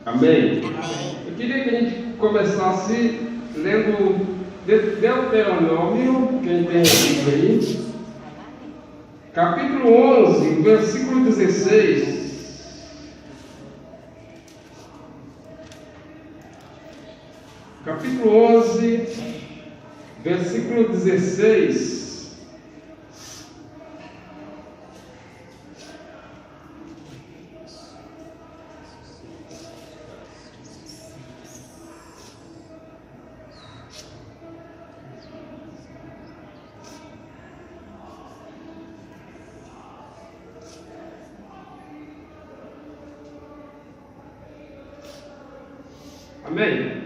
Amém? Eu queria que a gente começasse lendo Deuteronômio, quem tem a Bíblia aí, capítulo 11, versículo 16. Capítulo 11, versículo 16. Amém?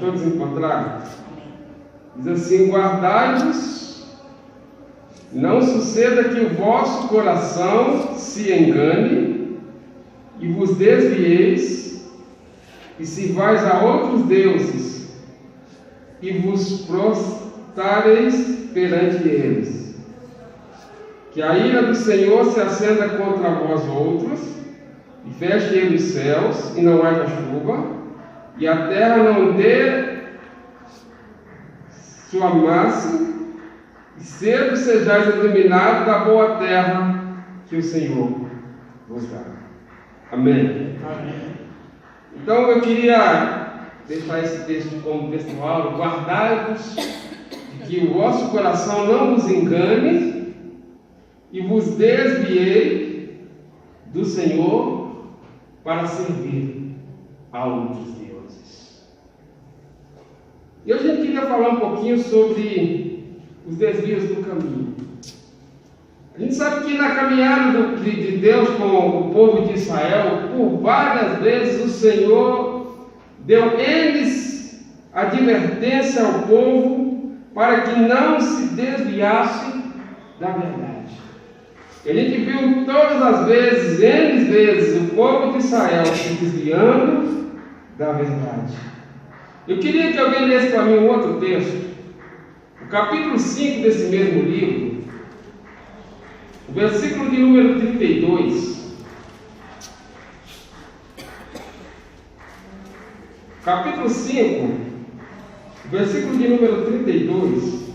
Todos encontraram? Diz assim: guardai-vos, não suceda que o vosso coração se engane e vos desvieis e sirvais a outros deuses e vos prostrareis perante eles. Que a ira do Senhor se acenda contra vós outros e feche ele os céus e não haja chuva, e a terra não dê sua massa, e cedo sejais eliminados da boa terra que o Senhor vos dá. Amém? Amém. Então eu queria deixar esse texto como textual: guardai-vos de que o vosso coração não vos engane e vos desviei do Senhor para servir a outros deuses. E hoje a gente queria falar um pouquinho sobre os desvios do caminho. A gente sabe que na caminhada de Deus com o povo de Israel, por várias vezes o Senhor deu eles advertência ao povo para que não se desviasse da verdade. E a gente viu todas as vezes, N vezes, o povo de Israel se desviando da verdade. Eu queria que alguém lesse para mim um outro texto, o capítulo 5 desse mesmo livro, o versículo de número 32. Capítulo 5, versículo de número 32.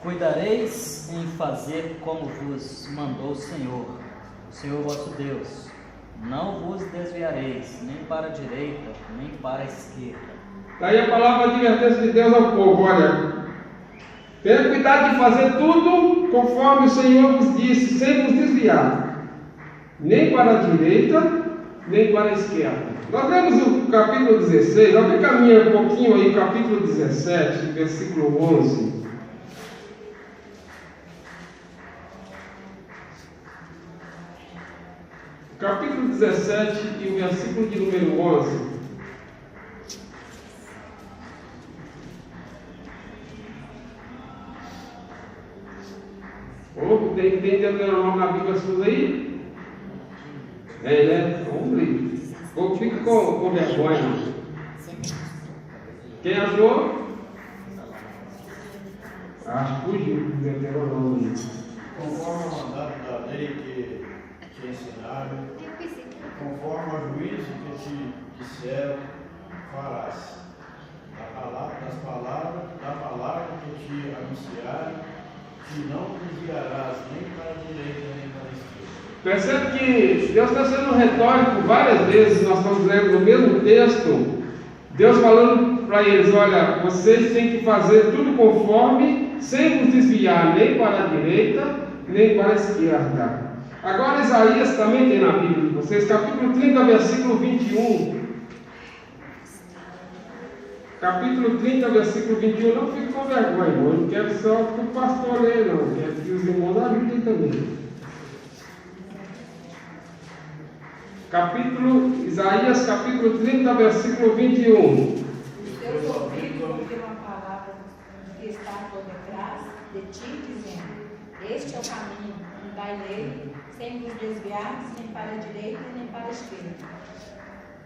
Cuidareis em fazer como vos mandou o Senhor vosso Deus. Não vos desviareis, nem para a direita, nem para a esquerda. Daí a palavra de advertência de Deus ao povo: olha, tenha cuidado de fazer tudo conforme o Senhor vos disse, sem vos desviar, nem para a direita, nem para a esquerda. Nós vemos o capítulo 16, alguém caminha um pouquinho aí, capítulo 17, versículo 11. Capítulo 17 e o versículo de número 11. Tem Deuteronômio na Bíblia sua aí? Né? Vamos ler. Ou fica com vergonha. Quem achou? Acho que fugiu do Deuteronômio. Conforme o mandato da lei que te ensinaram, conforme ao juízo que te disseram, farás. Da palavra que te anunciaram, que não desviarás nem para a direita nem para a esquerda. Percebe que Deus está sendo retórico várias vezes. Nós estamos lendo no mesmo texto, Deus falando para eles: olha, vocês têm que fazer tudo conforme, sem vos desviar nem para a direita nem para a esquerda. Agora Isaías também tem na Bíblia de vocês, capítulo 30, versículo 21. Capítulo 30, versículo 21. Não fique com vergonha, irmão. Eu não quero só que o pastor leia, não. Eu quero que os irmãos ajudem também. Isaías capítulo 30, versículo 21. Teus ouvidos ouviram a palavra que está por detrás de ti, dizendo: este é o caminho, andai nele, sem vos desviar, nem para a direita, nem para a esquerda.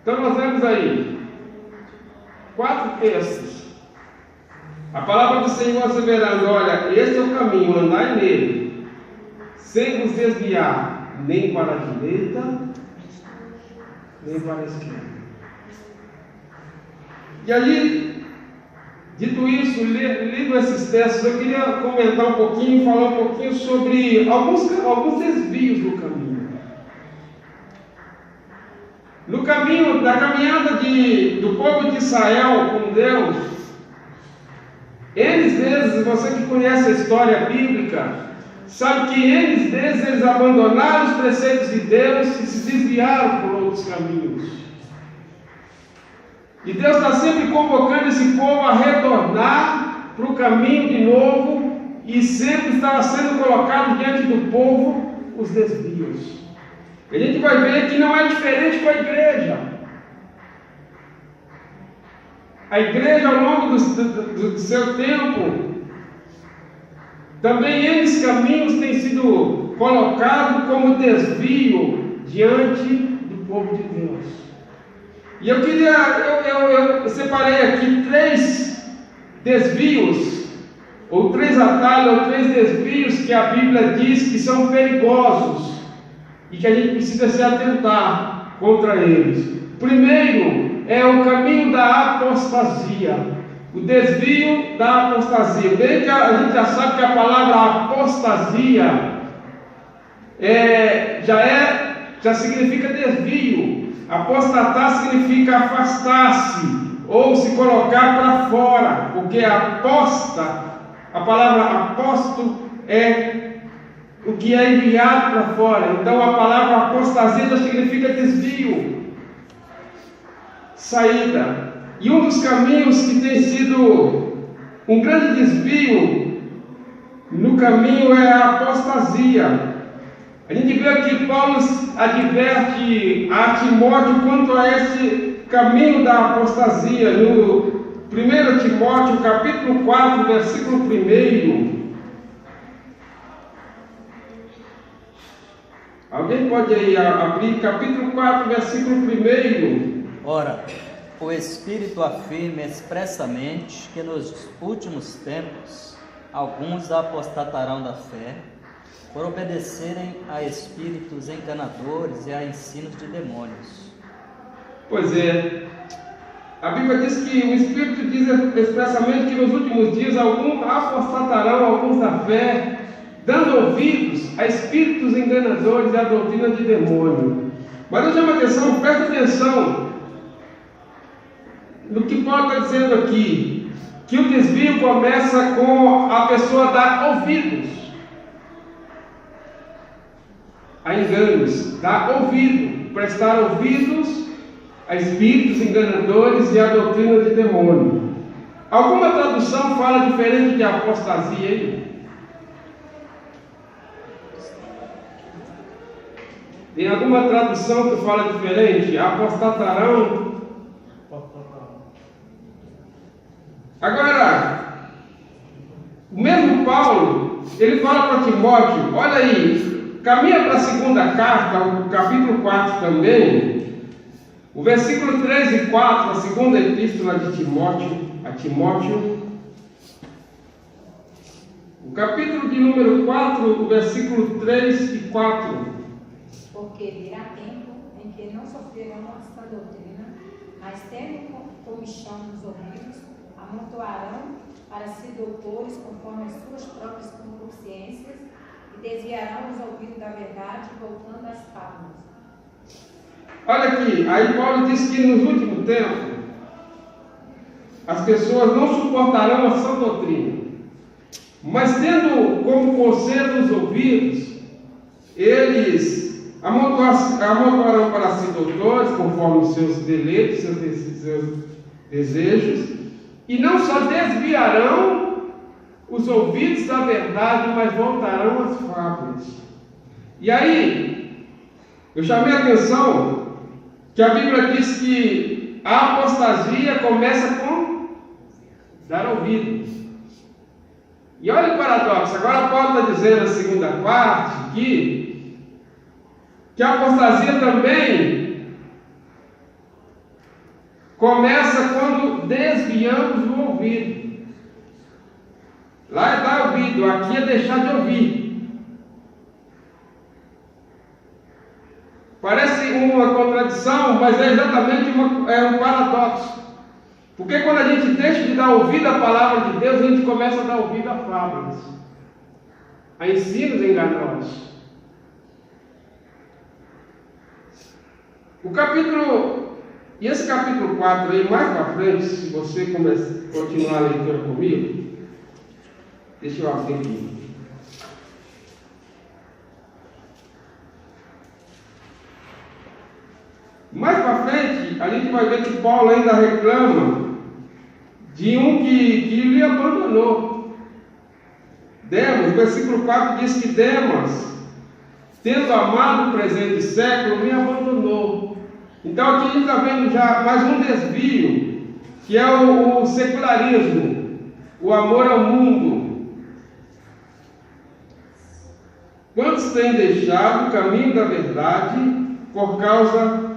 Então nós vemos aí 4 textos. A palavra do Senhor asseverando: olha, este é o caminho, andai nele, sem vos desviar nem para a direita, nem para a esquerda. E aí, dito isso, lido esses textos, eu queria comentar um pouquinho, falar um pouquinho sobre alguns desvios do caminho. No caminho, na caminhada do povo de Israel com Deus, N vezes, você que conhece a história bíblica, sabe que N vezes eles abandonaram os preceitos de Deus e se desviaram por outros caminhos. E Deus está sempre convocando esse povo a retornar para o caminho de novo, e sempre estava sendo colocado diante do povo os desvios. A gente vai ver que não é diferente com a igreja. A igreja, ao longo do seu tempo, também esses caminhos têm sido colocados como desvio diante do povo de Deus. E eu queria, eu separei aqui 3 desvios, ou 3 atalhos, ou 3 desvios que a Bíblia diz que são perigosos e que a gente precisa se atentar contra eles. Primeiro é o caminho da apostasia, o desvio da apostasia. Bem que a gente já sabe que a palavra apostasia já significa desvio. Apostatar significa afastar-se ou se colocar para fora, porque aposta, a palavra aposto é o que é enviado para fora. Então a palavra apostasia já significa desvio, saída. E um dos caminhos que tem sido um grande desvio no caminho é a apostasia. A gente vê aqui Paulo adverte a Timóteo quanto a esse caminho da apostasia. No 1 Timóteo, capítulo 4, versículo 1. Alguém pode aí abrir capítulo 4, versículo 1. Ora, o Espírito afirma expressamente que nos últimos tempos alguns apostatarão da fé, por obedecerem a espíritos enganadores e a ensinos de demônios. Pois é, a Bíblia diz que o Espírito diz expressamente que nos últimos dias alguns apostatarão alguns da fé, dando ouvidos a espíritos enganadores e a doutrina de demônio. Mas eu chamo a atenção, presta atenção no que Paulo está dizendo aqui, que o desvio começa com a pessoa dar ouvidos a enganos, dar ouvido, prestar ouvidos a espíritos enganadores e a doutrina de demônio. Alguma tradução fala diferente de apostasia aí? Tem alguma tradução que fala diferente? Apostatarão. Agora, o mesmo Paulo, ele fala para Timóteo, olha aí, caminha para a segunda carta, o capítulo 4 também, o versículo 3 e 4, a segunda epístola de Timóteo, o capítulo de número 4, o versículo 3 e 4. Porque virá tempo em que não sofrerão nossa doutrina, mas tendo comichão nos ouvidos, amontoarão para si doutores conforme as suas próprias concupiscências, e desviarão os ouvidos da verdade, voltando às fábulas. Olha aqui, aí Paulo diz que nos últimos tempos as pessoas não suportarão a sã doutrina, mas tendo como conselho os ouvidos, eles amontoarão para si doutores conforme os seus deleitos, seus desejos, e não só desviarão os ouvidos da verdade, mas voltarão às fábulas. E aí, eu chamei a atenção que a Bíblia diz que a apostasia começa com dar ouvido. E olha o paradoxo, agora Paulo está dizendo na segunda parte que a apostasia também começa quando desviamos o ouvido. Lá é dar ouvido, aqui é deixar de ouvir. Parece uma contradição, mas é exatamente um paradoxo. Porque quando a gente deixa de dar ouvido à palavra de Deus, a gente começa a dar ouvido a fábulas, a ensinos enganosos. E esse capítulo 4 aí, mais para frente, se você continuar a leitura comigo, deixa eu abrir aqui. Mais para frente, a gente vai ver que Paulo ainda reclama de um que lhe abandonou. Demas, versículo 4 diz que Demas, tendo amado o presente século, me abandonou. Então aqui a gente está vendo já mais um desvio, que é o secularismo, o amor ao mundo. Quantos têm deixado o caminho da verdade por causa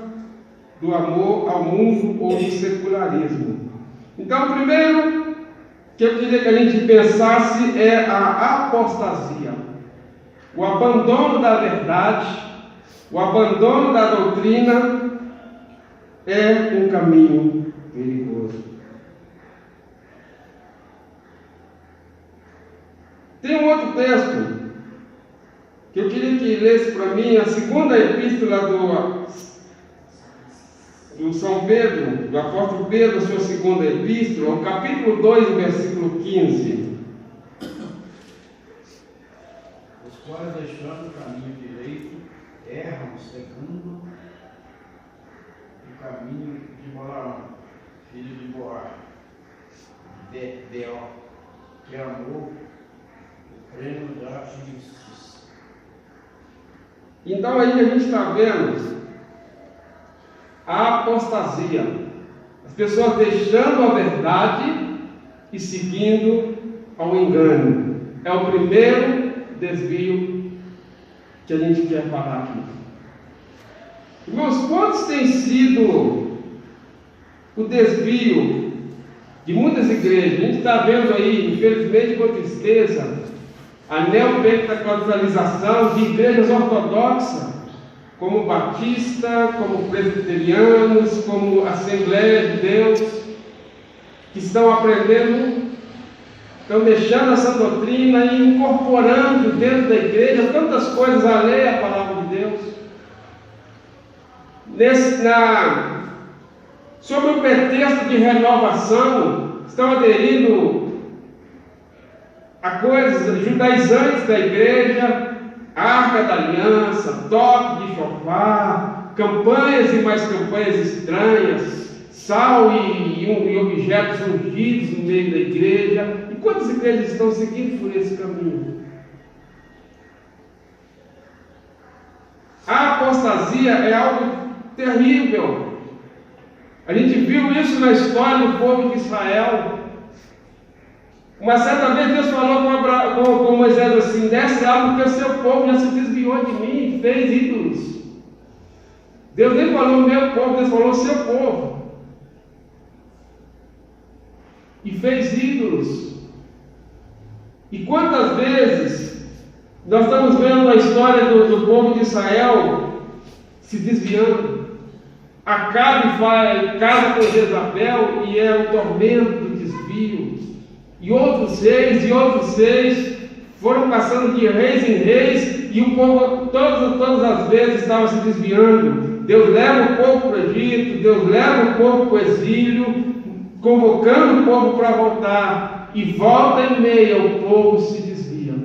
do amor ao mundo ou do secularismo? Então, o primeiro que eu queria que a gente pensasse é a apostasia, o abandono da verdade, o abandono da doutrina é um caminho perigoso. Tem um outro texto que eu queria que lesse para mim, a segunda epístola do São Pedro, do apóstolo Pedro, sua segunda epístola, o capítulo 2, versículo 15. Os quais, deixando o caminho direito, erram segundo o caminho de Balaão, filho de Boar, Beor, que amou o prêmio da injustiça. Então aí a gente está vendo a apostasia, as pessoas deixando a verdade e seguindo ao engano. É o primeiro desvio que a gente quer falar aqui. Irmãos, quantos tem sido o desvio de muitas igrejas? A gente está vendo aí, infelizmente com tristeza, a neopentecostalização de igrejas ortodoxas, como batista, como presbiterianos, como Assembleia de Deus, que estão aprendendo, estão deixando essa doutrina e incorporando dentro da igreja tantas coisas além à palavra de Deus. Sob o pretexto de renovação, estão aderindo a coisas judaizantes da igreja, Arca da Aliança, toque de chofar, campanhas e mais campanhas estranhas, sal e objetos ungidos no meio da igreja. E quantas igrejas estão seguindo por esse caminho? A apostasia é algo terrível. A gente viu isso na história do povo de Israel. Uma certa vez Deus falou com Moisés assim: desce lá, porque o seu povo já se desviou de mim e fez ídolos. Deus nem falou o meu povo, Deus falou o seu povo. E fez ídolos. E quantas vezes nós estamos vendo a história do povo de Israel se desviando? Acabe casa com Jezabel e é o tormento, o desvio. E outros seis foram passando de reis em reis, e o povo todas as vezes estava se desviando. Deus leva o povo para o Egito, Deus leva o povo para o exílio, convocando o povo para voltar, e volta e meia o povo se desvia.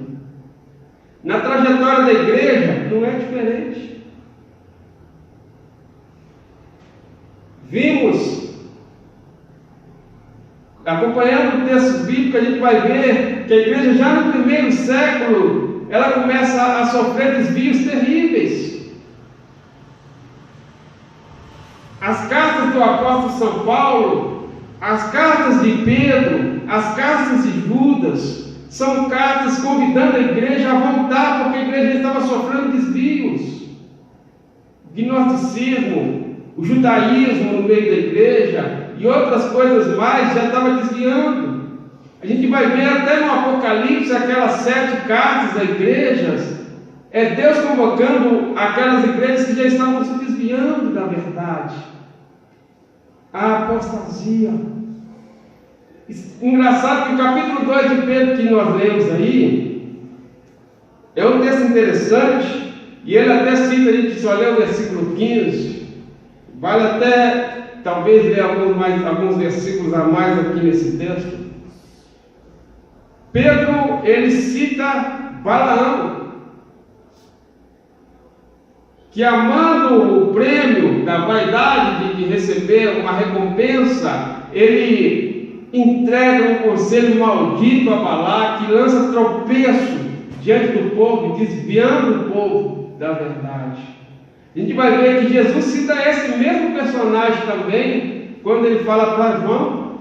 Na trajetória da igreja não é diferente. Vimos, acompanhando o texto bíblico, a gente vai ver que a igreja já no primeiro século, ela começa a sofrer desvios terríveis. As cartas do apóstolo São Paulo, as cartas de Pedro, as cartas de Judas, são cartas convidando a igreja a voltar, porque a igreja estava sofrendo desvios. Gnosticismo, o judaísmo no meio da igreja e outras coisas mais já estava desviando. A gente vai ver até no Apocalipse aquelas 7 cartas a igrejas, é Deus convocando aquelas igrejas que já estavam se desviando da verdade. A apostasia. Engraçado que o capítulo 2 de Pedro que nós lemos aí é um texto interessante, e ele até cita, a gente só lê o versículo 15, vale até talvez ler alguns versículos a mais aqui nesse texto. Pedro, ele cita Balaão, que amando o prêmio da vaidade de receber uma recompensa, ele entrega um conselho maldito a Balaque, que lança tropeço diante do povo, desviando o povo da verdade. A gente vai ver que Jesus cita esse mesmo personagem também, quando ele fala para João,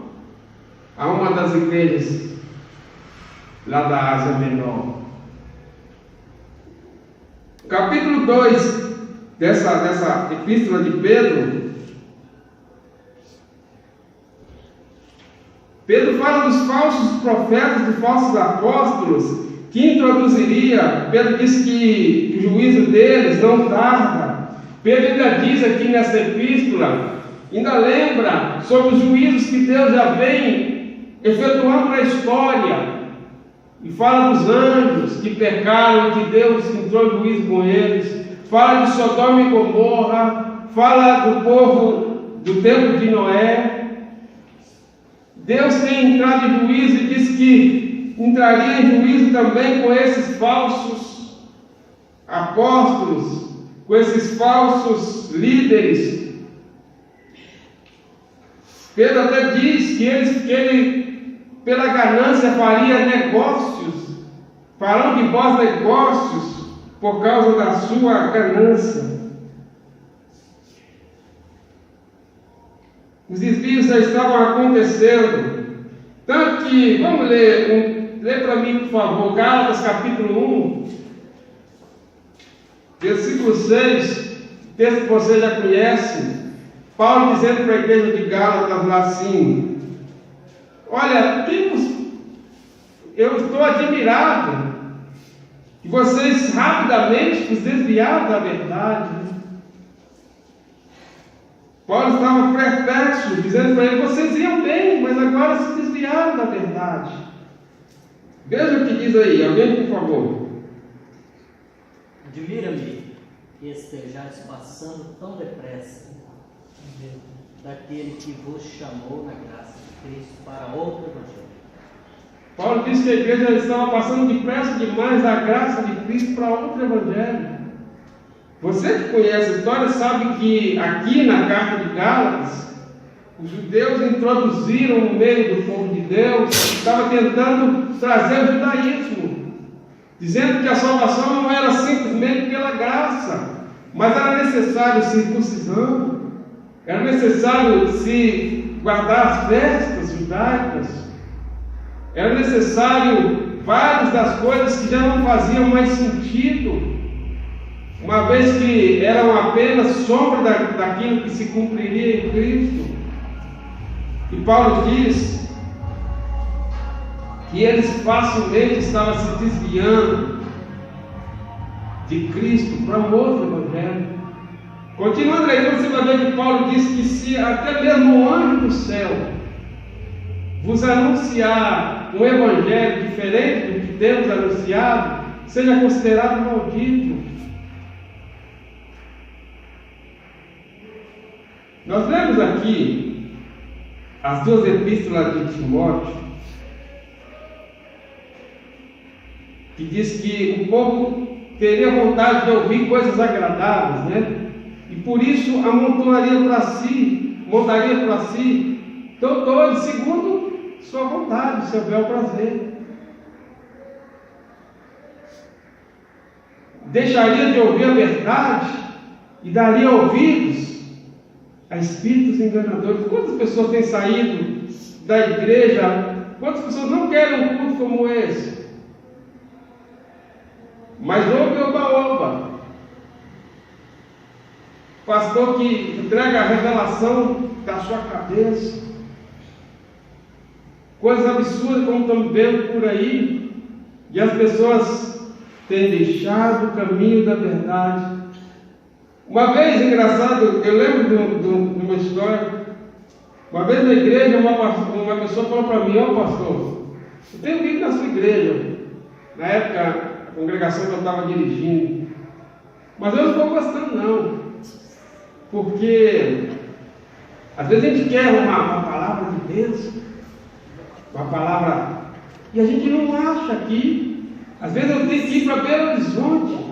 a uma das igrejas lá da Ásia Menor. Capítulo 2 dessa epístola de Pedro, Pedro fala dos falsos profetas, dos falsos apóstolos, que introduziria. Pedro diz que o juízo deles não tarda. Pedro ainda diz aqui nessa epístola, ainda lembra sobre os juízos que Deus já vem efetuando na história, e fala dos anjos que pecaram e que Deus entrou em juízo com eles, fala de Sodoma e Gomorra, fala do povo do tempo de Noé. Deus tem entrado em juízo e diz que entraria em juízo também com esses falsos apóstolos, com esses falsos líderes. Pedro até diz que ele pela ganância faria negócios, farão de vós negócios por causa da sua ganância. Os desvios já estavam acontecendo, tanto que, vamos ler para mim, por favor, Gálatas capítulo 1, versículo 6, texto que você já conhece, Paulo dizendo para a igreja de Gálatas lá assim: olha, eu estou admirado que vocês rapidamente se desviaram da verdade. Paulo estava perplexo, dizendo para ele: vocês iam bem, mas agora se desviaram da verdade. Veja o que diz aí, alguém, por favor. Admira-me que estejais passando tão depressa daquele que vos chamou na graça de Cristo para outro evangelho. Paulo disse que a igreja estava passando depressa demais da graça de Cristo para outro evangelho. Você que conhece a história sabe que aqui na carta de Gálatas, os judeus introduziram no meio do povo de Deus, estava tentando trazer o judaísmo, dizendo que a salvação não era simplesmente pela graça, mas era necessário circuncisão, era necessário se guardar as festas judaicas, era necessário várias das coisas que já não faziam mais sentido, uma vez que eram apenas sombra daquilo que se cumpriria em Cristo. E Paulo diz que eles facilmente estavam se desviando de Cristo para um outro evangelho. Continuando aí, você vai ver que Paulo diz que se até mesmo o anjo do céu vos anunciar um evangelho diferente do que temos anunciado, seja considerado maldito. Nós lemos aqui as duas epístolas de Timóteo, que diz que o povo teria vontade de ouvir coisas agradáveis, né? E por isso montaria para si doutores segundo sua vontade, seu bel prazer. Deixaria de ouvir a verdade e daria ouvidos a espíritos enganadores. Quantas pessoas têm saído da igreja? Quantas pessoas não querem um culto como esse? Mas ouve oba-oba. Pastor que entrega a revelação da sua cabeça. Coisas absurdas como estamos vendo por aí. E as pessoas têm deixado o caminho da verdade. Uma vez, engraçado, eu lembro de uma história. Uma vez na igreja, uma pessoa falou para mim: ó pastor, eu tenho vindo na sua igreja, na época, a congregação que eu estava dirigindo, mas eu não estou gostando não, porque às vezes a gente quer uma palavra de Deus, uma palavra, e a gente não acha aqui. Às vezes eu tenho que ir para Belo Horizonte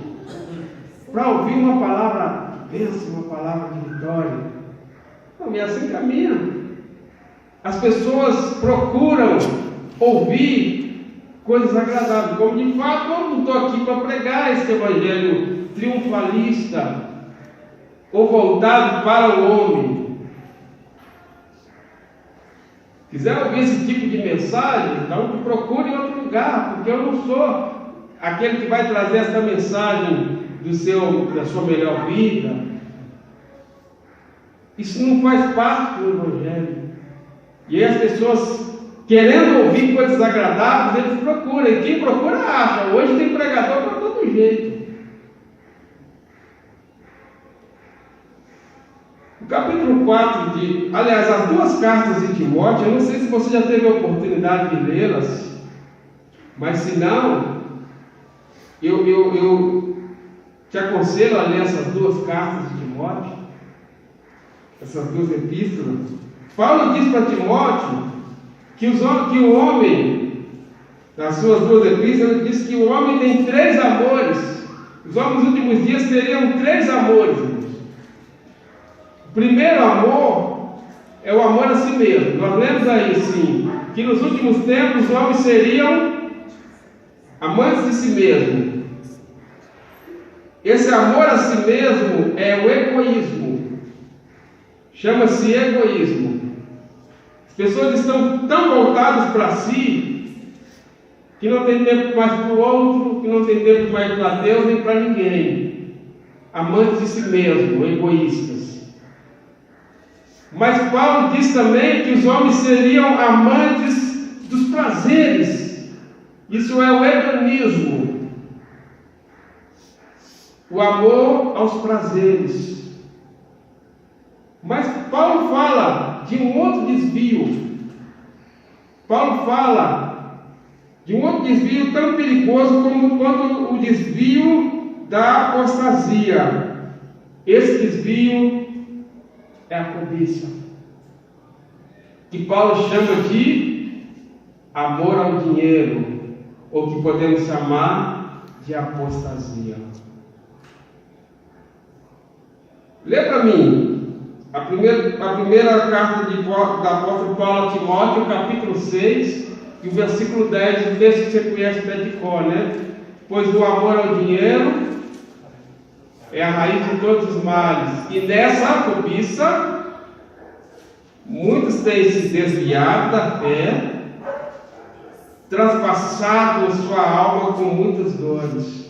para ouvir uma palavra de bênção, uma palavra de vitória. Não, e assim caminha. As pessoas procuram ouvir coisas agradáveis, como de fato eu não estou aqui para pregar esse evangelho triunfalista ou voltado para o homem. Quiser ouvir esse tipo de mensagem, então procure em outro lugar, porque eu não sou aquele que vai trazer essa mensagem da sua melhor vida. Isso não faz parte do evangelho. E aí as pessoas, querendo ouvir coisas agradáveis, eles procuram. E quem procura acha. Hoje tem pregador para todo jeito. O capítulo 4 aliás, as duas cartas de Timóteo, eu não sei se você já teve a oportunidade de lê-las, mas se não, eu te aconselho a ler essas duas cartas de Timóteo, essas duas epístolas. Paulo diz para Timóteo que o homem, nas suas duas epístolas, ele diz que o homem tem 3 amores. Os homens nos últimos dias teriam 3 amores. O primeiro amor é o amor a si mesmo. Nós lemos aí, sim, que nos últimos tempos os homens seriam amantes de si mesmo. Esse amor a si mesmo é o egoísmo. Chama-se egoísmo. As pessoas estão tão voltadas para si que não tem tempo mais para o outro, que não tem tempo mais para Deus nem para ninguém. Amantes de si mesmo, egoístas. Mas Paulo diz também que os homens seriam amantes dos prazeres. Isso é o hedonismo. O amor aos prazeres. Mas Paulo fala de um outro desvio. Paulo fala de um outro desvio tão perigoso como quanto o desvio da apostasia. Esse desvio é a cobiça, que Paulo chama de amor ao dinheiro, ou que podemos chamar de apostasia. Lê para mim a primeira carta do apóstolo Paulo a Timóteo, capítulo 6, e o versículo 10, o texto que você conhece até de cor, né? Pois o amor ao dinheiro é a raiz de todos os males, e nessa cobiça muitos têm se desviado da fé, transpassado a sua alma com muitas dores.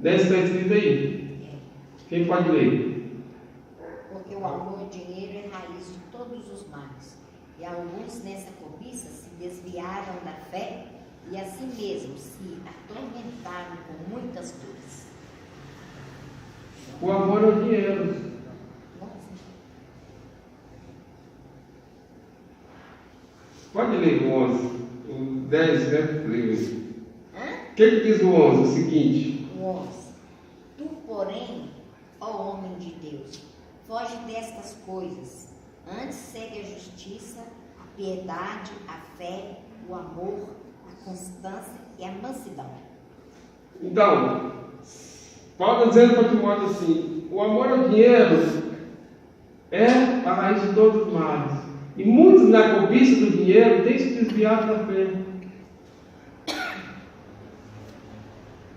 Está escrito aí. Quem pode ler? Porque o amor ao dinheiro é raiz de todos os males, e alguns nessa cobiça se desviaram da fé e a si mesmos se atormentaram com muitas dores. O amor ao dinheiro. Pode ler o 11, o 10, né? O que diz o 11? O seguinte: o 11. Tu, porém, ó homem de Deus, foge destas coisas, antes segue a justiça, a piedade, a fé, o amor, a constância e a mansidão. Então, Paulo está dizendo para Timóteo assim: o amor ao dinheiro é a raiz de todos os males. E muitos, na cobiça do dinheiro, têm se desviado da fé.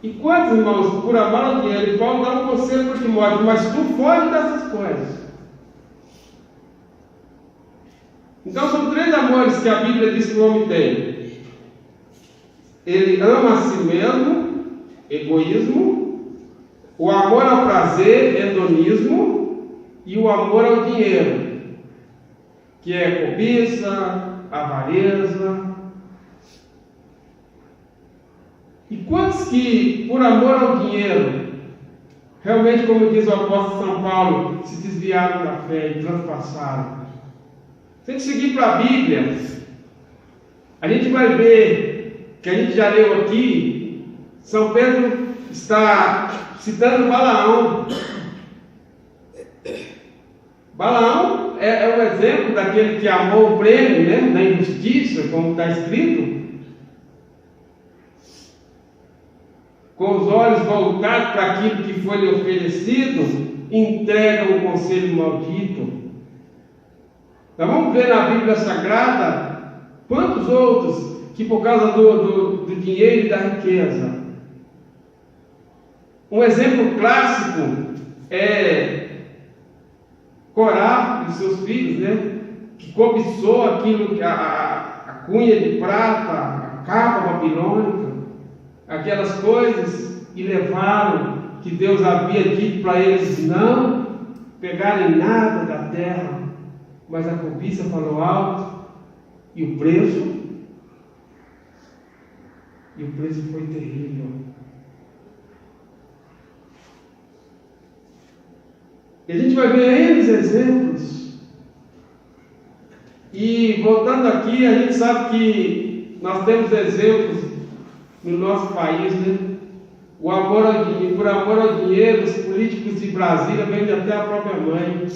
E quantos irmãos, por amar ao dinheiro, e Paulo dá um conselho para Timóteo: mas tu foge dessas coisas. Então são 3 amores que a Bíblia diz que o homem tem. Ele ama a si mesmo, egoísmo, o amor ao prazer, hedonismo, e o amor ao dinheiro, que é cobiça, avareza. E quantos que, por amor ao dinheiro, realmente, como diz o apóstolo São Paulo, se desviaram da fé e transpassaram. Se a gente seguir para a Bíblia, a gente vai ver que a gente já leu aqui, São Pedro está citando Balaão. Balaão é um exemplo daquele que amou o prêmio, né, da injustiça, como está escrito, com os olhos voltados para aquilo que foi lhe oferecido, entrega o conselho maldito. Nós vamos ver na Bíblia Sagrada quantos outros que por causa do dinheiro e da riqueza. Um exemplo clássico é Corá e seus filhos, né? Que cobiçou aquilo que a cunha de prata, a capa babilônica, aquelas coisas, e levaram que Deus havia dito para eles não pegarem nada da terra, mas a cobiça falou alto, e o preço foi terrível. E a gente vai ver eles exemplos. E voltando aqui, a gente sabe que nós temos exemplos no nosso país, né? O amor ao dinheiro, por amor ao dinheiro, os políticos de Brasília vendem até a própria mãe.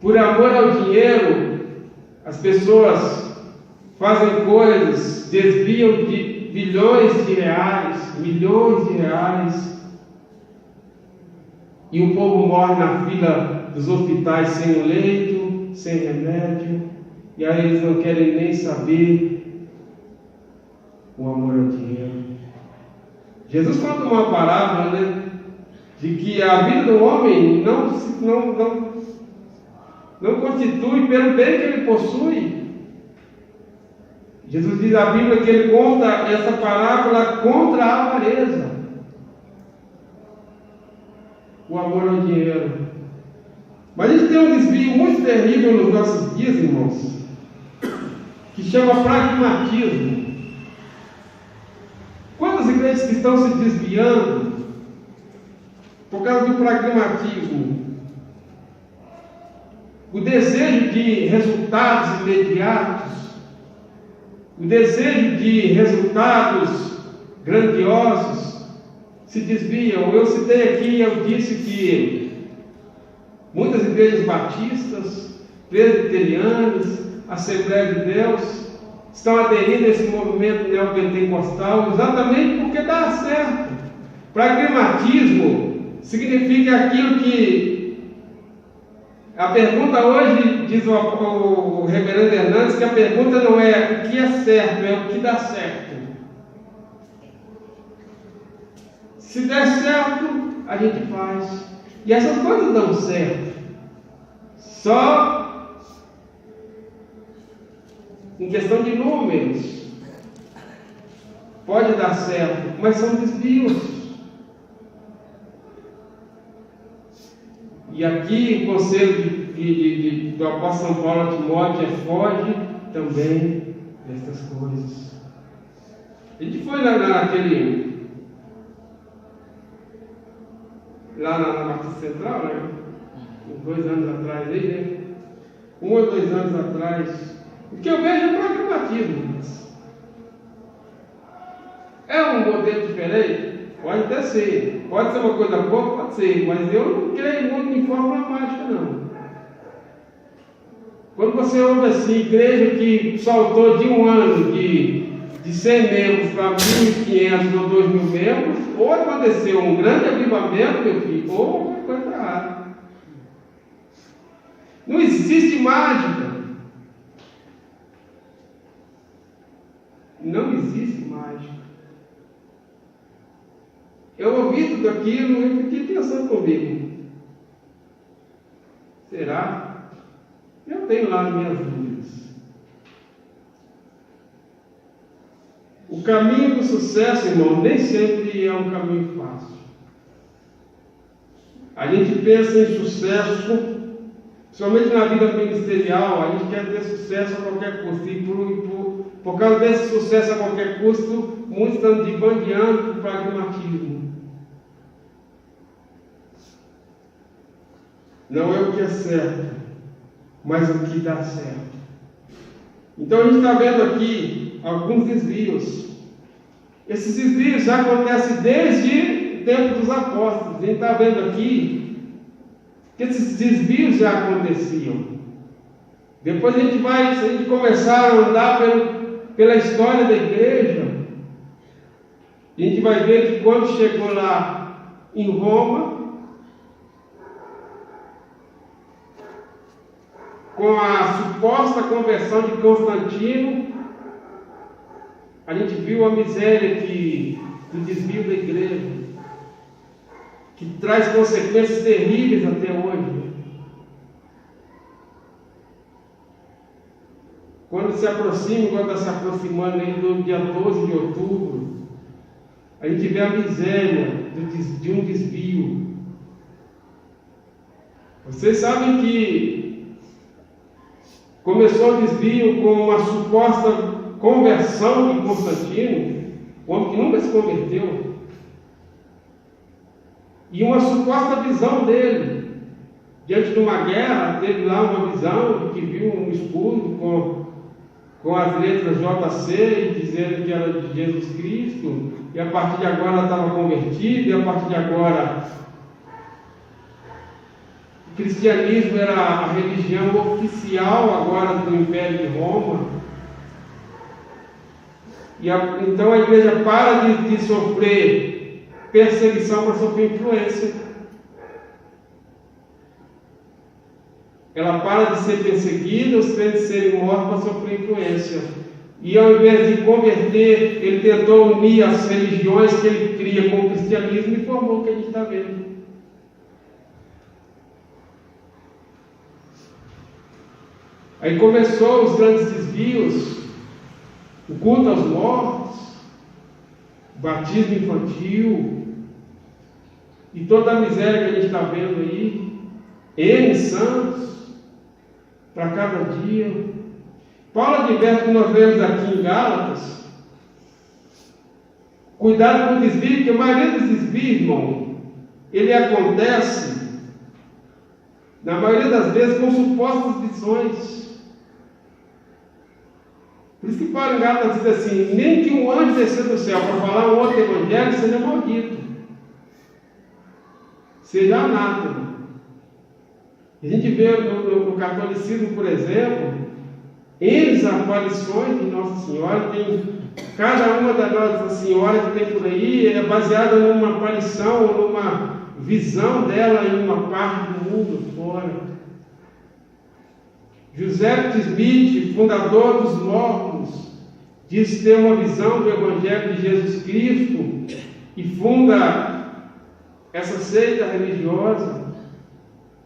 Por amor ao dinheiro, as pessoas fazem coisas, desviam de bilhões de reais, milhões de reais, e o povo morre na fila dos hospitais sem o leito, sem remédio, e aí eles não querem nem saber o amor ao dinheiro. Jesus conta uma parábola, né, de que a vida do homem não constitui pelo bem que ele possui. Jesus diz na Bíblia que ele conta essa parábola contra a avareza, o amor ao dinheiro. Mas a gente tem um desvio muito terrível nos nossos dias, irmãos, que chama pragmatismo. Quantas igrejas que estão se desviando por causa do pragmatismo? O desejo de resultados imediatos, o desejo de resultados grandiosos se desviam. Eu citei aqui, eu disse que muitas igrejas batistas, presbiterianas, Assembleia de Deus estão aderindo a esse movimento neopentecostal exatamente porque dá certo. Pragmatismo significa aquilo que a pergunta hoje, diz o reverendo Hernandes, que a pergunta não é o que é certo, é o que dá certo. Se der certo, a gente faz. E essas coisas dão certo. Só em questão de números pode dar certo, mas são desvios. E aqui o conselho do apóstolo São Paulo a Timóteo é: foge também destas coisas. A gente foi lá na Batista Central, né? 2 anos atrás aí, né? 1 ou 2 anos atrás. O que eu vejo é pragmatismo. É um modelo diferente? Pode até ser. Pode ser uma coisa boa? Pode ser. Mas eu não creio muito em fórmula mágica, não. Quando você ouve assim, igreja que saltou de um ano de 100 membros para 1.500 ou 2.000 membros, ou aconteceu um grande avivamento, meu filho, ou alguma coisa errada. Não existe mágica. Não existe mágica. Eu ouvi tudo aquilo e fiquei pensando comigo: será? Eu tenho lá minhas dúvidas. O caminho do sucesso, irmão, nem sempre é um caminho fácil. A gente pensa em sucesso, principalmente na vida ministerial, a gente quer ter sucesso a qualquer custo. E por causa desse sucesso a qualquer custo, muitos estão dibandeando para o pragmatismo. Não é o que é certo, mas o que dá certo. Então a gente está vendo aqui alguns desvios. Esses desvios já acontecem desde o tempo dos apóstolos. A gente está vendo aqui que esses desvios já aconteciam. Depois a gente vai, se a gente começar a andar pela história da igreja, a gente vai ver que quando chegou lá em Roma, com a suposta conversão de Constantino, a gente viu a miséria do desvio da igreja, que traz consequências terríveis até hoje. Quando se aproxima, quando está se aproximando aí do dia 12 de outubro, a gente vê a miséria de um desvio. Vocês sabem que começou o desvio com uma suposta conversão de Constantino, um homem que nunca se converteu, e uma suposta visão dele. Diante de uma guerra, teve lá uma visão de que viu um escudo com as letras JC, dizendo que era de Jesus Cristo, e a partir de agora ela estava convertida, e a partir de agora o cristianismo era a religião oficial agora do Império de Roma. Então a igreja para de sofrer perseguição para sofrer influência. Ela para de ser perseguida, os crentes serem mortos para sofrer influência. E ao invés de converter, ele tentou unir as religiões que ele cria com o cristianismo e formou o que a gente está vendo. Aí começou os grandes desvios, o culto aos mortos, o batismo infantil, e toda a miséria que a gente está vendo aí, N santos, para cada dia. Paulo adverte que nós vemos aqui em Gálatas, cuidado com o desvio, que a maioria dos desvios, irmão, ele acontece, na maioria das vezes, com supostas visões. Por isso que Paulo em Gálatas diz assim: nem que um anjo descer do céu para falar um outro evangelho seja maldito, seja anátema. A gente vê no catolicismo, por exemplo, N aparições de Nossa Senhora. Tem cada uma das Nossas Senhoras que tem por aí é baseada numa aparição ou numa visão dela em uma parte do mundo fora. José Smith, fundador dos Mormons, diz ter uma visão do Evangelho de Jesus Cristo e funda essa seita religiosa.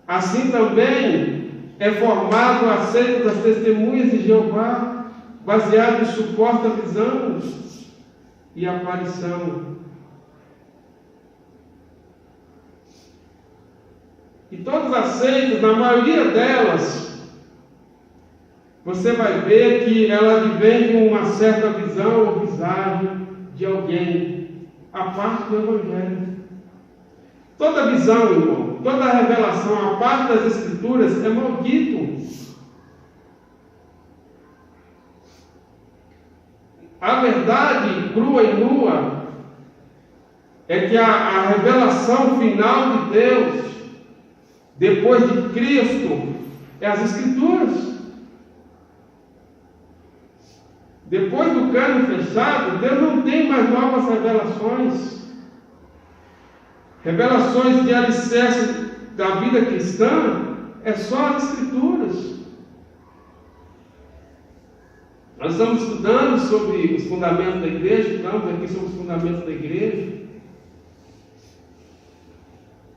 Assim também é formado a seita das Testemunhas de Jeová, baseado em suposta visão e aparição. E todas as seitas, na maioria delas, você vai ver que ela advém com uma certa visão ou visagem de alguém, a parte do Evangelho. Toda visão, irmão, toda revelação, a parte das Escrituras é maldito. A verdade crua e nua é que a revelação final de Deus, depois de Cristo, é as Escrituras. Depois do cânon fechado, Deus não tem mais novas revelações. Revelações de alicerce da vida cristã é só as Escrituras. Nós estamos estudando sobre os fundamentos da igreja, estamos aqui sobre os fundamentos da igreja.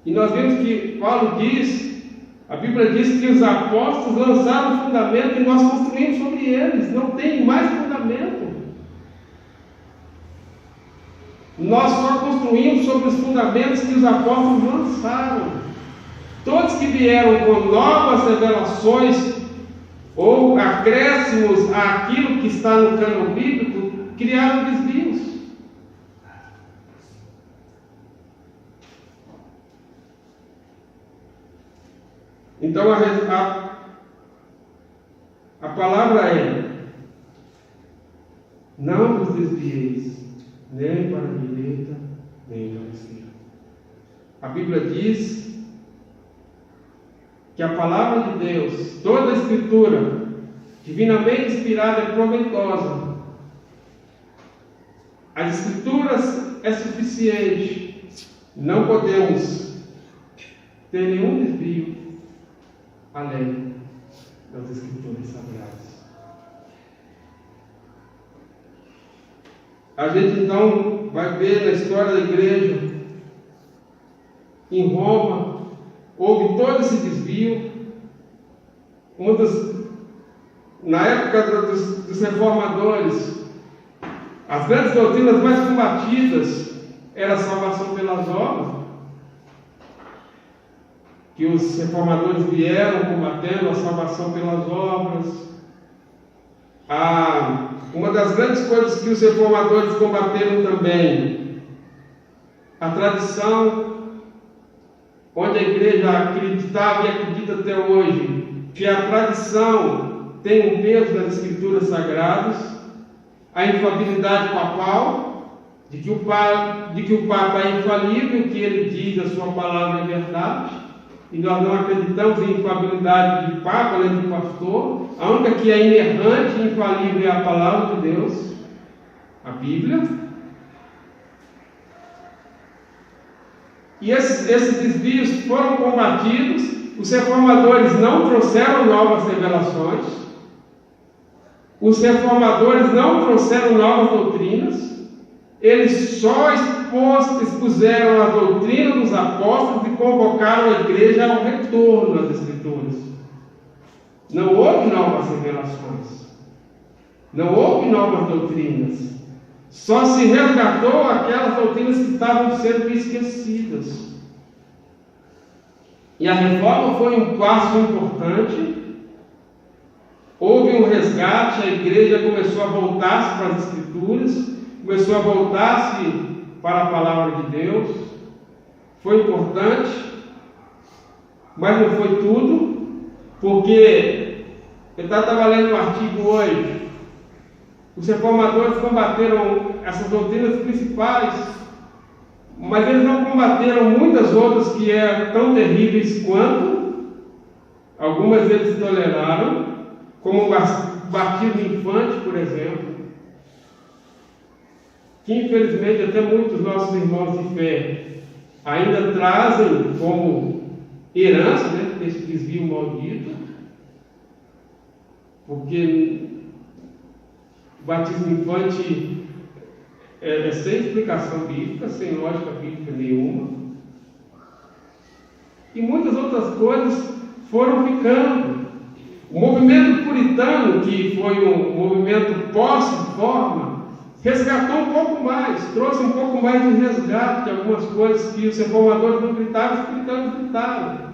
E nós vemos que Paulo diz, a Bíblia diz que os apóstolos lançaram o fundamento e nós construímos sobre eles. Não tem mais fundamento. Nós só construímos sobre os fundamentos que os apóstolos lançaram. Todos que vieram com novas revelações ou acréscimos àquilo que está no cânon bíblico, criaram desvios. Então a palavra é: não vos desvieis, nem para a direita, nem para a esquerda. A Bíblia diz que a palavra de Deus, toda a Escritura, divinamente inspirada, é proveitosa. As Escrituras é suficiente. Não podemos ter nenhum desvio além das Escrituras sagradas. A gente então vai ver na história da igreja, em Roma, houve todo esse desvio. Na época dos reformadores, as grandes doutrinas mais combatidas era a salvação pelas obras, que os reformadores vieram combatendo a salvação pelas obras. Uma das grandes coisas que os reformadores combateram também, a tradição, onde a igreja acreditava e acredita até hoje, que a tradição tem um peso nas Escrituras Sagradas, a infalibilidade papal, de que o Papa é infalível, que ele diz a sua palavra é verdade, e nós não acreditamos em infalibilidade de Papa nem de pastor. A única que é inerrante e infalível é a palavra de Deus, a Bíblia. E esses desvios foram combatidos. Os reformadores não trouxeram novas revelações, os reformadores não trouxeram novas doutrinas, eles só expuseram a doutrina dos apóstolos e convocaram a igreja ao retorno às Escrituras. Não houve novas revelações, não houve novas doutrinas, só se resgatou aquelas doutrinas que estavam sendo esquecidas. E a reforma foi um passo importante. Houve um resgate, a igreja começou a voltar-se para as Escrituras, começou a voltar-se para a palavra de Deus. Foi importante, mas não foi tudo, porque eu estava lendo um artigo hoje. Os reformadores combateram essas doutrinas principais, mas eles não combateram muitas outras que eram tão terríveis quanto. Algumas eles toleraram, como o batismo infante, por exemplo, que infelizmente até muitos nossos irmãos de fé ainda trazem como herança, né, esse desvio maldito, porque o batismo infante é sem explicação bíblica, sem lógica bíblica nenhuma. E muitas outras coisas foram ficando. O movimento puritano, que foi um movimento pós-reforma, resgatou um pouco mais, trouxe um pouco mais de resgate de algumas coisas que os reformadores não gritavam, os puritanos gritavam.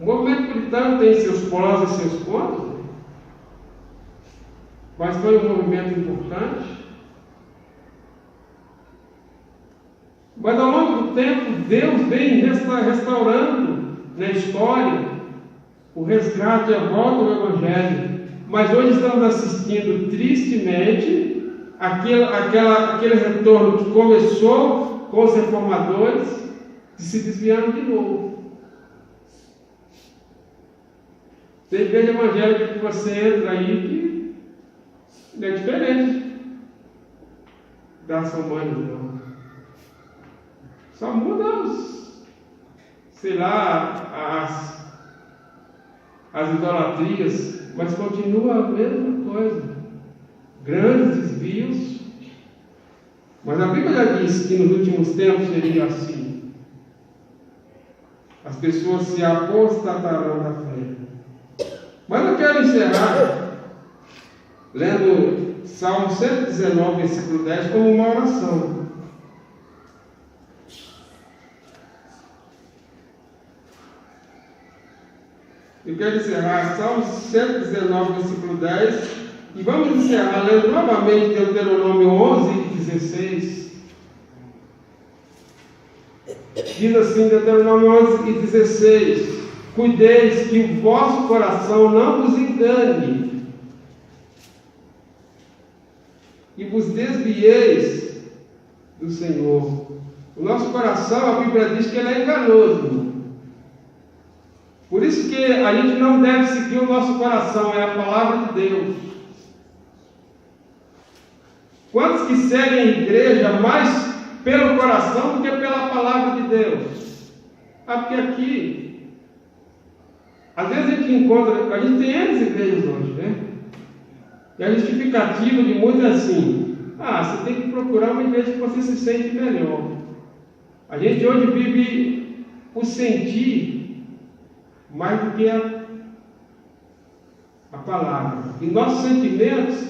O movimento puritano tem seus prós e seus contras, mas foi um movimento importante. Mas ao longo do tempo, Deus vem restaurando na história o resgate e a volta do Evangelho. Mas hoje estamos assistindo tristemente aquele retorno que começou com os reformadores, de se desviando de novo. Tem igreja evangélica que você entra aí que é diferente da ação humana, não. Só muda as idolatrias, mas continua a mesma coisa. Grandes desvios. Mas a Bíblia já diz que nos últimos tempos seria assim. As pessoas se apostatarão da fé. Mas eu quero encerrar lendo Salmo 119, versículo 10, como uma oração. Eu quero encerrar Salmo 119, versículo 10. E vamos encerrar lendo novamente Deuteronômio 11 e 16. Diz assim, Deuteronômio 11 e 16: Cuideis que o vosso coração não vos engane, e vos desvieis do Senhor. O nosso coração, a Bíblia diz que ele é enganoso. Por isso que a gente não deve seguir o nosso coração, é a palavra de Deus. Quantos que seguem a igreja mais pelo coração do que pela palavra de Deus? Porque aqui, às vezes a gente encontra, a gente tem N igrejas hoje, né? E a justificativa de muitos é assim: você tem que procurar uma igreja que você se sente melhor. A gente hoje vive o sentir mais do que a palavra. E nossos sentimentos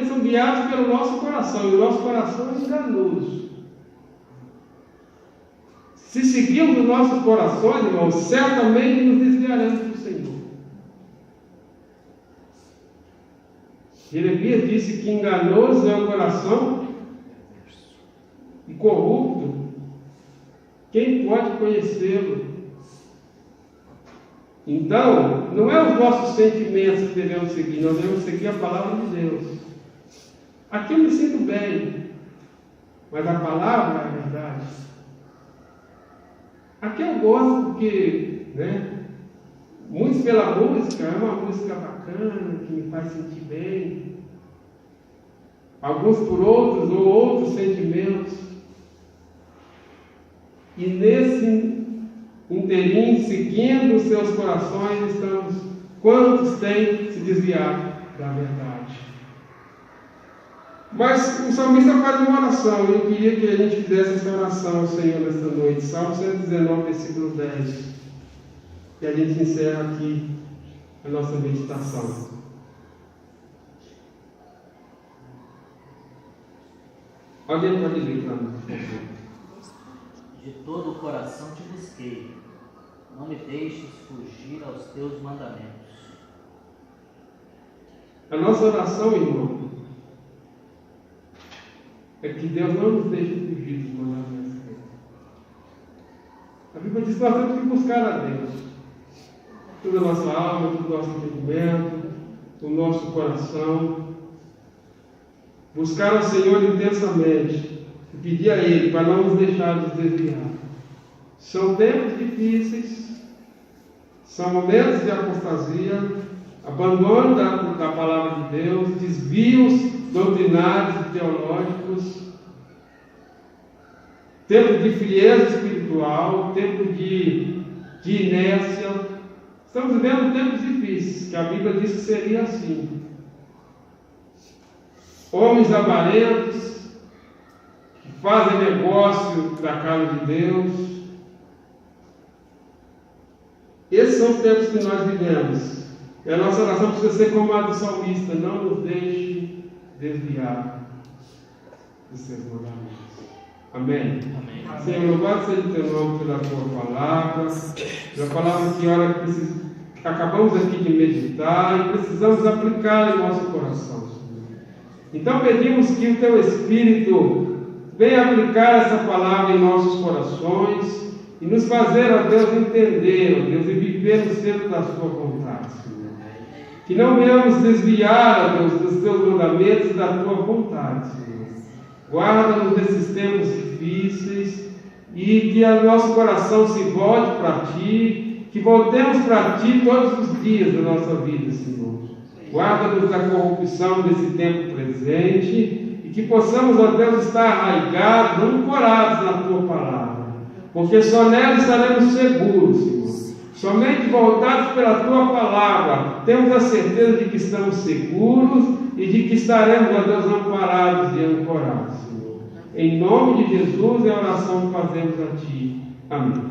são guiados pelo nosso coração, e o nosso coração é enganoso. Se seguirmos os nossos corações, irmãos, certamente nos desviaremos do Senhor. Jeremias disse que enganoso é o coração e corrupto. Quem pode conhecê-lo? Então, não é os nossos sentimentos que devemos seguir, nós devemos seguir a palavra de Deus. Aqui eu me sinto bem, mas a palavra é a verdade. Aqui eu gosto porque, muitos pela música, é uma música bacana, que me faz sentir bem. Alguns por outros ou outros sentimentos. E nesse inteirinho, seguindo os seus corações, estamos, quantos têm se desviado da verdade? Mas o salmista faz uma oração, e eu queria que a gente fizesse essa oração ao Senhor nesta noite. Salmo 119, versículo 10. E a gente encerra aqui a nossa meditação. Alguém pode ler para nós, por favor? De todo o coração te busquei, não me deixes fugir aos teus mandamentos. A nossa oração, irmão, é que Deus não nos deixe fugir dos mandamentos dele. A Bíblia diz que nós temos que buscar a Deus. Toda a nossa alma, todo o nosso entendimento, o nosso coração. Buscar o Senhor intensamente. E pedir a Ele para não nos deixar nos desviar. São tempos difíceis, são momentos de apostasia, abandono da palavra de Deus, desvios doutrinários e teológicos, tempo de frieza espiritual, tempo de inércia. Estamos vivendo tempos difíceis, que a Bíblia diz que seria assim. Homens avarentos, fazem negócio da casa de Deus. Esses são os tempos que nós vivemos. E a nossa oração precisa ser como a do salmista: não nos deixe desviar dos seus mandamentos. Amém? Amém. Senhor, louvado seja o teu nome pela tua palavra, pela palavra que acabamos aqui de meditar e precisamos aplicar em nosso coração, Senhor. Então pedimos que o teu Espírito venha aplicar essa palavra em nossos corações e nos fazer, ó Deus, entender, ó Deus, e viver no centro da sua vontade, Senhor. Que não venhamos desviar, ó Deus, dos teus mandamentos e da tua vontade, Senhor. Guarda-nos desses tempos difíceis e que o nosso coração se volte para Ti, que voltemos para Ti todos os dias da nossa vida, Senhor. Guarda-nos da corrupção desse tempo presente, que possamos, ó Deus, estar arraigados, ancorados na Tua palavra, porque só nela estaremos seguros, Senhor. Somente voltados pela Tua palavra, temos a certeza de que estamos seguros e de que estaremos, ó Deus, amparados e ancorados, Senhor. Em nome de Jesus é a oração que fazemos a Ti. Amém.